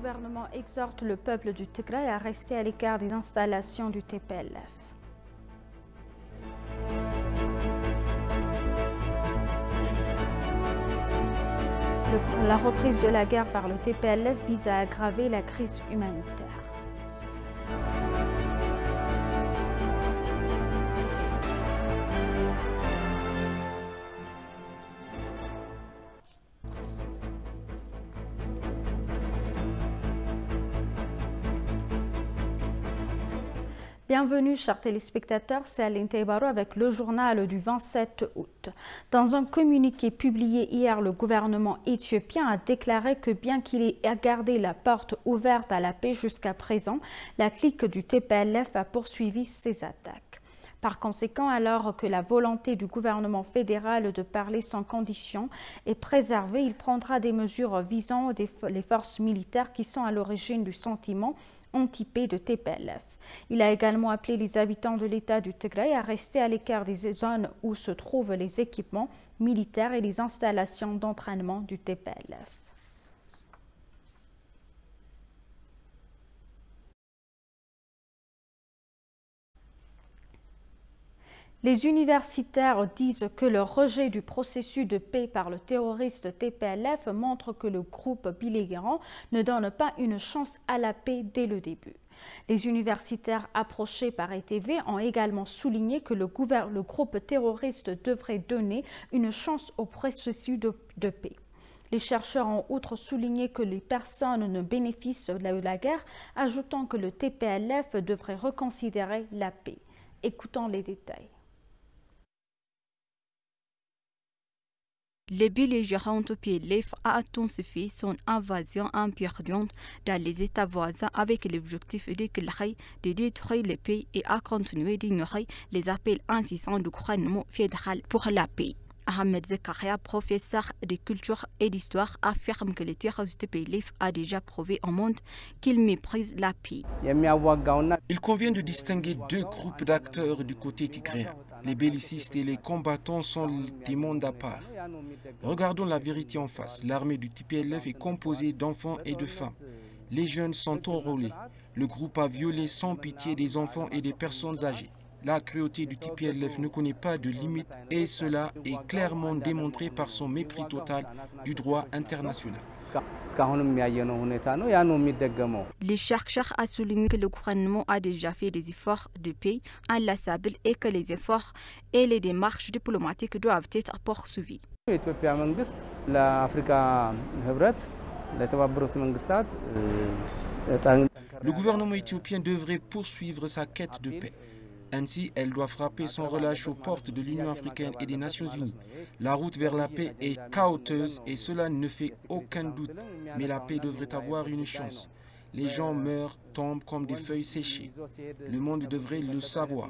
gouvernement exhorte le peuple du Tigray à rester à l'écart des installations du TPLF. La reprise de la guerre par le TPLF vise à aggraver la crise humanitaire. Bienvenue chers téléspectateurs, c'est Aline Taibaro avec le journal du 27 août. Dans un communiqué publié hier, le gouvernement éthiopien a déclaré que bien qu'il ait gardé la porte ouverte à la paix jusqu'à présent, la clique du TPLF a poursuivi ses attaques. Par conséquent, alors que la volonté du gouvernement fédéral de parler sans condition est préservée, il prendra des mesures visant les forces militaires qui sont à l'origine du sentiment anti-paix de TPLF. Il a également appelé les habitants de l'État du Tigray à rester à l'écart des zones où se trouvent les équipements militaires et les installations d'entraînement du TPLF. Les universitaires disent que le rejet du processus de paix par le terroriste TPLF montre que le groupe belligérant ne donne pas une chance à la paix dès le début. Les universitaires approchés par ETV ont également souligné que le groupe terroriste devrait donner une chance au processus de paix. Les chercheurs ont outre souligné que les personnes ne bénéficient de la guerre, ajoutant que le TPLF devrait reconsidérer la paix. Écoutons les détails. Les belligérants du TPLF ont intensifié son invasion impériale dans les États voisins avec l'objectif de détruire les pays et à continuer d'ignorer les appels insistants du gouvernement fédéral pour la paix. Ahmed Zakaria, professeur de culture et d'histoire, affirme que le terroriste TPLF a déjà prouvé au monde qu'il méprise la paix. Il convient de distinguer deux groupes d'acteurs du côté tigréen. Les bellicistes et les combattants sont des mondes à part. Regardons la vérité en face. L'armée du TPLF est composée d'enfants et de femmes. Les jeunes sont enrôlés. Le groupe a violé sans pitié des enfants et des personnes âgées. La cruauté du TPLF ne connaît pas de limite et cela est clairement démontré par son mépris total du droit international. Les chercheurs ont souligné que le gouvernement a déjà fait des efforts de paix inlassables et que les efforts et les démarches diplomatiques doivent être poursuivis. Le gouvernement éthiopien devrait poursuivre sa quête de paix. Ainsi, elle doit frapper sans relâche aux portes de l'Union africaine et des Nations unies. La route vers la paix est chaotique et cela ne fait aucun doute. Mais la paix devrait avoir une chance. Les gens meurent, tombent comme des feuilles séchées. Le monde devrait le savoir.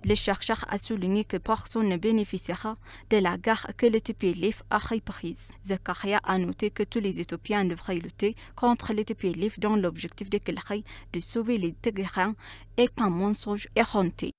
Les chercheurs ont souligné que personne ne bénéficiera de la guerre que le TPLF a reprise. Zakaria a noté que tous les Éthiopiens devraient lutter contre le TPLF dont l'objectif de sauver les Tigréens est un mensonge effronté.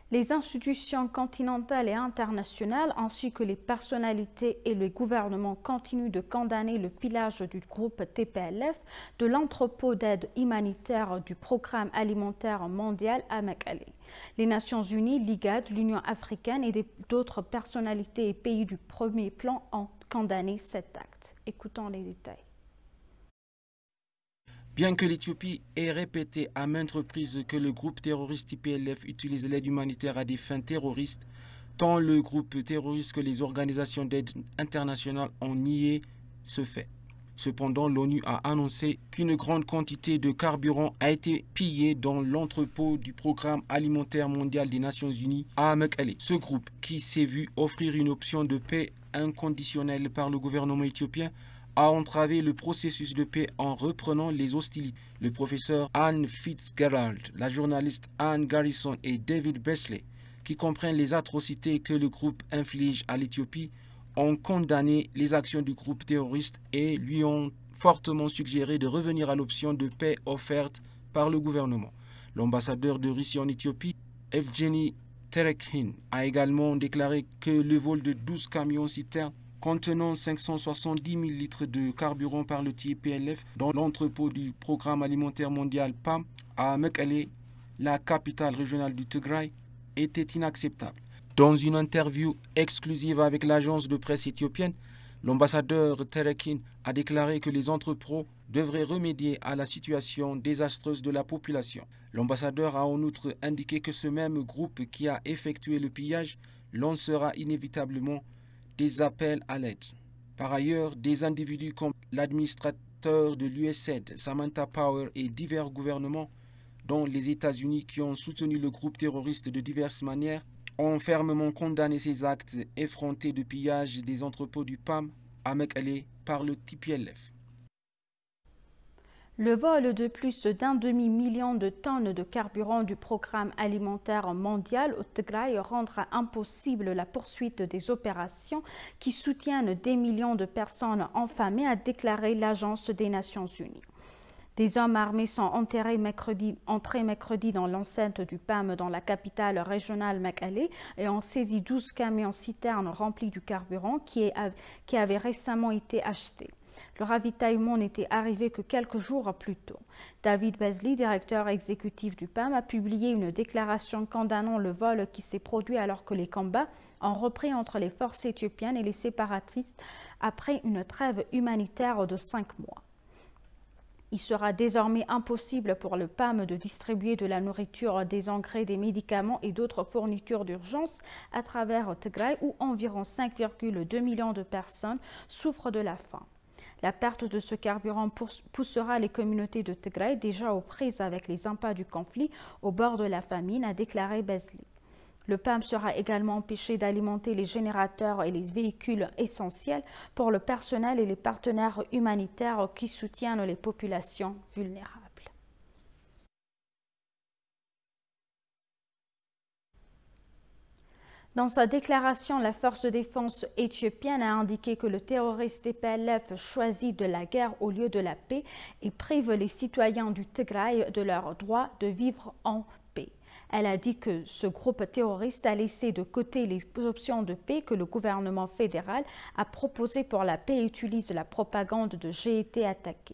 Les institutions continentales et internationales ainsi que les personnalités et les gouvernements continuent de condamner le pillage du groupe TPLF de l'entrepôt d'aide humanitaire du Programme alimentaire mondial à Mekelle. Les Nations unies, l'IGAD, l'Union africaine et d'autres personnalités et pays du premier plan ont condamné cet acte. Écoutons les détails. Bien que l'Éthiopie ait répété à maintes reprises que le groupe terroriste TPLF utilise l'aide humanitaire à des fins terroristes, tant le groupe terroriste que les organisations d'aide internationale ont nié ce fait. Cependant, l'ONU a annoncé qu'une grande quantité de carburant a été pillée dans l'entrepôt du Programme alimentaire mondial des Nations unies à Mekelle. Ce groupe, qui s'est vu offrir une option de paix inconditionnelle par le gouvernement éthiopien, a entravé le processus de paix en reprenant les hostilités. Le professeur Anne Fitzgerald, la journaliste Anne Garrison et David Beasley, qui comprennent les atrocités que le groupe inflige à l'Éthiopie, ont condamné les actions du groupe terroriste et lui ont fortement suggéré de revenir à l'option de paix offerte par le gouvernement. L'ambassadeur de Russie en Éthiopie, Evgeny Terekhin, a également déclaré que le vol de 12 camions citernes contenant 570 000 litres de carburant par le TPLF dans l'entrepôt du Programme alimentaire mondial PAM à Mekelle, la capitale régionale du Tigray, était inacceptable. Dans une interview exclusive avec l'agence de presse éthiopienne, l'ambassadeur Terekin a déclaré que les entrepôts devraient remédier à la situation désastreuse de la population. L'ambassadeur a en outre indiqué que ce même groupe qui a effectué le pillage lancera inévitablement des appels à l'aide. Par ailleurs, des individus comme l'administrateur de l'USAID, Samantha Power, et divers gouvernements, dont les États-Unis qui ont soutenu le groupe terroriste de diverses manières, ont fermement condamné ces actes effrontés de pillage des entrepôts du PAM à Mekelle par le TPLF. Le vol de plus d'un demi-million de tonnes de carburant du Programme alimentaire mondial au Tigray rendra impossible la poursuite des opérations qui soutiennent des millions de personnes affamées, a déclaré l'Agence des Nations Unies. Des hommes armés sont entrés mercredi dans l'enceinte du PAM dans la capitale régionale Mekelle et ont saisi 12 camions-citernes remplis du carburant qui avait récemment été acheté. Le ravitaillement n'était arrivé que quelques jours plus tôt. David Beasley, directeur exécutif du PAM, a publié une déclaration condamnant le vol qui s'est produit alors que les combats ont repris entre les forces éthiopiennes et les séparatistes après une trêve humanitaire de 5 mois. Il sera désormais impossible pour le PAM de distribuer de la nourriture, des engrais, des médicaments et d'autres fournitures d'urgence à travers Tigray où environ 5,2 millions de personnes souffrent de la faim. La perte de ce carburant poussera les communautés de Tigray, déjà aux prises avec les impacts du conflit, au bord de la famine, a déclaré Beasley. Le PAM sera également empêché d'alimenter les générateurs et les véhicules essentiels pour le personnel et les partenaires humanitaires qui soutiennent les populations vulnérables. Dans sa déclaration, la force de défense éthiopienne a indiqué que le terroriste TPLF choisit de la guerre au lieu de la paix et prive les citoyens du Tigray de leur droit de vivre en paix. Elle a dit que ce groupe terroriste a laissé de côté les options de paix que le gouvernement fédéral a proposées pour la paix et utilise la propagande de « j'ai été attaqué ».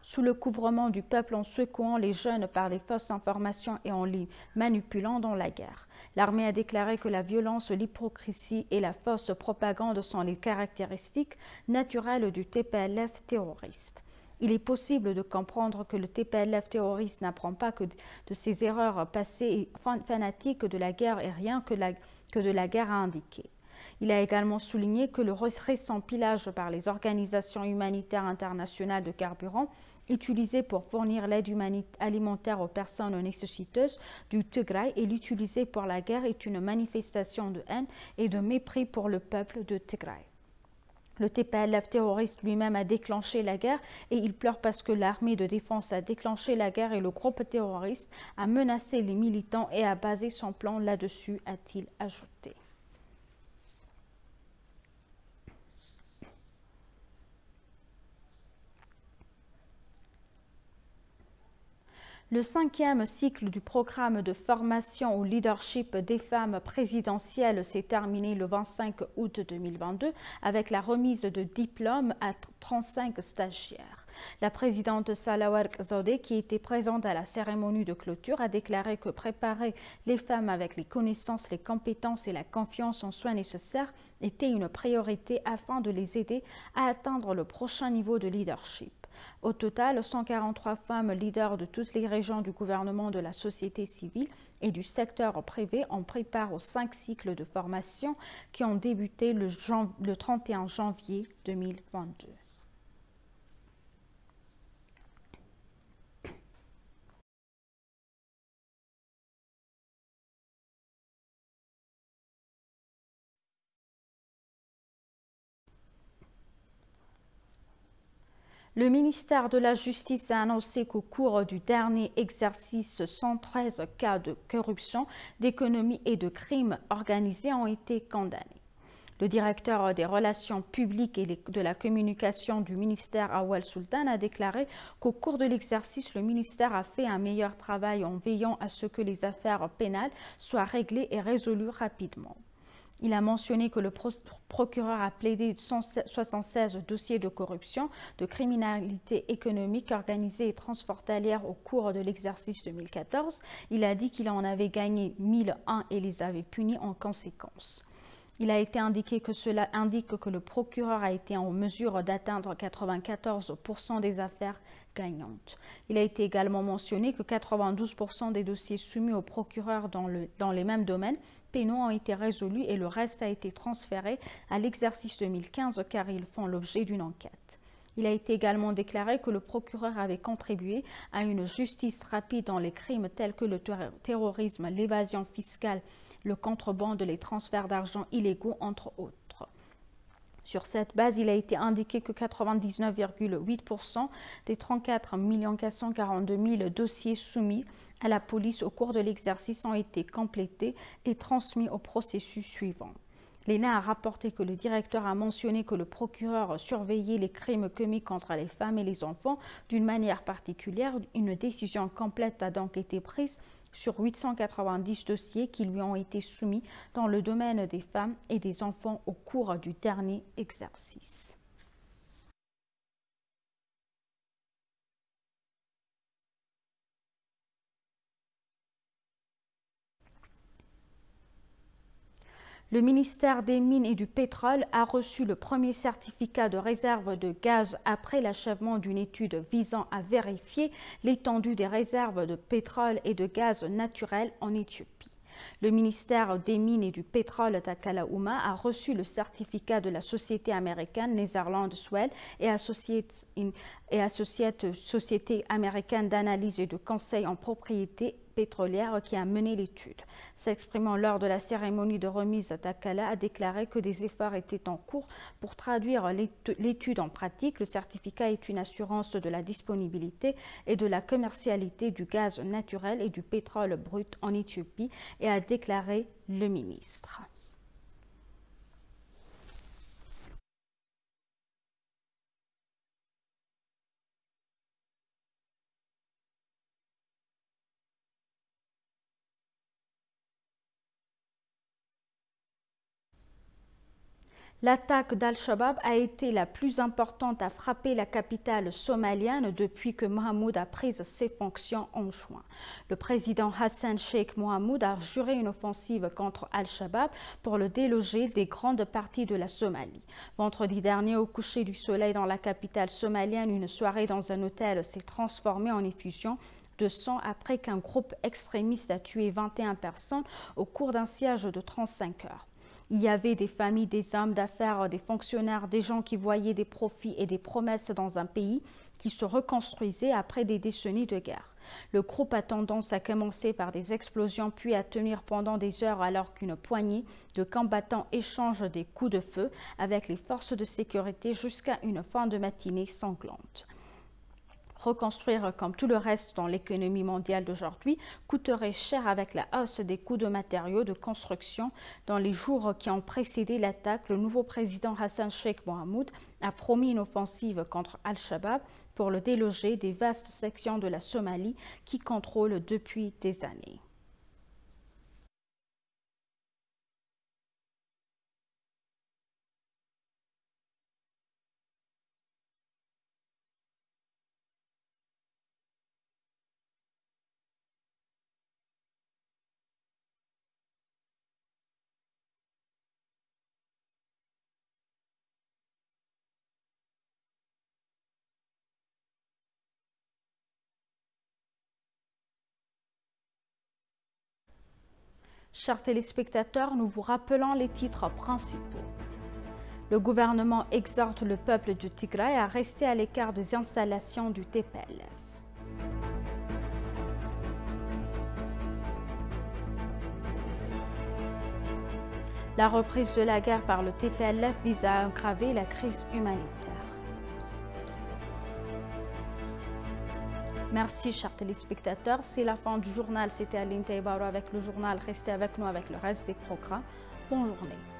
Sous le couvrement du peuple en secouant les jeunes par les fausses informations et en les manipulant dans la guerre. L'armée a déclaré que la violence, l'hypocrisie et la fausse propagande sont les caractéristiques naturelles du TPLF terroriste. Il est possible de comprendre que le TPLF terroriste n'apprend pas que de ses erreurs passées et fanatiques de la guerre et rien que de la guerre a indiqué. Il a également souligné que le récent pillage par les organisations humanitaires internationales de carburant utilisé pour fournir l'aide alimentaire aux personnes nécessiteuses du Tigray et l'utiliser pour la guerre est une manifestation de haine et de mépris pour le peuple de Tigray. Le TPLF terroriste lui-même a déclenché la guerre et il pleure parce que l'armée de défense a déclenché la guerre et le groupe terroriste a menacé les militants et a basé son plan là-dessus, a-t-il ajouté. Le 5e cycle du programme de formation au leadership des femmes présidentielles s'est terminé le 25 août 2022 avec la remise de diplômes à 35 stagiaires. La présidente Sahlawarq Zewde, qui était présente à la cérémonie de clôture, a déclaré que préparer les femmes avec les connaissances, les compétences et la confiance en soi nécessaires était une priorité afin de les aider à atteindre le prochain niveau de leadership. Au total, 143 femmes leaders de toutes les régions du gouvernement, de la société civile et du secteur privé ont pris part aux 5 cycles de formation qui ont débuté le 31 janvier 2022. Le ministère de la Justice a annoncé qu'au cours du dernier exercice, 113 cas de corruption, d'économie et de crimes organisés ont été condamnés. Le directeur des relations publiques et de la communication du ministère, Awal Sultan, a déclaré qu'au cours de l'exercice, le ministère a fait un meilleur travail en veillant à ce que les affaires pénales soient réglées et résolues rapidement. Il a mentionné que le procureur a plaidé 176 dossiers de corruption, de criminalité économique organisée et transfrontalière au cours de l'exercice 2014. Il a dit qu'il en avait gagné 1001 et les avait punis en conséquence. Il a été indiqué que cela indique que le procureur a été en mesure d'atteindre 94% des affaires gagnantes. Il a été également mentionné que 92% des dossiers soumis au procureur dans les mêmes domaines pénaux ont été résolus et le reste a été transféré à l'exercice 2015 car ils font l'objet d'une enquête. Il a été également déclaré que le procureur avait contribué à une justice rapide dans les crimes tels que le terrorisme, l'évasion fiscale, le contrebande, les transferts d'argent illégaux, entre autres. Sur cette base, il a été indiqué que 99,8% des 34 442 000 dossiers soumis à la police au cours de l'exercice ont été complétés et transmis au processus suivant. L'ENA a rapporté que le directeur a mentionné que le procureur surveillait les crimes commis contre les femmes et les enfants d'une manière particulière. Une décision complète a donc été prise sur 890 dossiers qui lui ont été soumis dans le domaine des femmes et des enfants au cours du dernier exercice. Le ministère des Mines et du Pétrole a reçu le premier certificat de réserve de gaz après l'achèvement d'une étude visant à vérifier l'étendue des réserves de pétrole et de gaz naturel en Éthiopie. Le ministère des Mines et du Pétrole Takalaouma a reçu le certificat de la société américaine Netherland, Sewell et Associates Société américaine d'analyse et de conseil en propriété pétrolière qui a mené l'étude. S'exprimant lors de la cérémonie de remise, Takala a déclaré que des efforts étaient en cours pour traduire l'étude en pratique. Le certificat est une assurance de la disponibilité et de la commercialité du gaz naturel et du pétrole brut en Éthiopie, et a déclaré le ministre. L'attaque d'Al-Shabaab a été la plus importante à frapper la capitale somalienne depuis que Mohamed a pris ses fonctions en juin. Le président Hassan Sheikh Mohamud a juré une offensive contre Al-Shabaab pour le déloger des grandes parties de la Somalie. Vendredi dernier, au coucher du soleil dans la capitale somalienne, une soirée dans un hôtel s'est transformée en effusion de sang après qu'un groupe extrémiste a tué 21 personnes au cours d'un siège de 35 heures. Il y avait des familles, des hommes d'affaires, des fonctionnaires, des gens qui voyaient des profits et des promesses dans un pays qui se reconstruisait après des décennies de guerre. Le groupe a tendance à commencer par des explosions puis à tenir pendant des heures alors qu'une poignée de combattants échangent des coups de feu avec les forces de sécurité jusqu'à une fin de matinée sanglante. Reconstruire comme tout le reste dans l'économie mondiale d'aujourd'hui coûterait cher avec la hausse des coûts de matériaux de construction. Dans les jours qui ont précédé l'attaque, le nouveau président Hassan Sheikh Mohamud a promis une offensive contre Al-Shabaab pour le déloger des vastes sections de la Somalie qui contrôle depuis des années. Chers téléspectateurs, nous vous rappelons les titres principaux. Le gouvernement exhorte le peuple du Tigray à rester à l'écart des installations du TPLF. La reprise de la guerre par le TPLF vise à aggraver la crise humanitaire. Merci, chers téléspectateurs. C'est la fin du journal. C'était Aline Taïbaro avec le journal. Restez avec nous avec le reste des programmes. Bonne journée.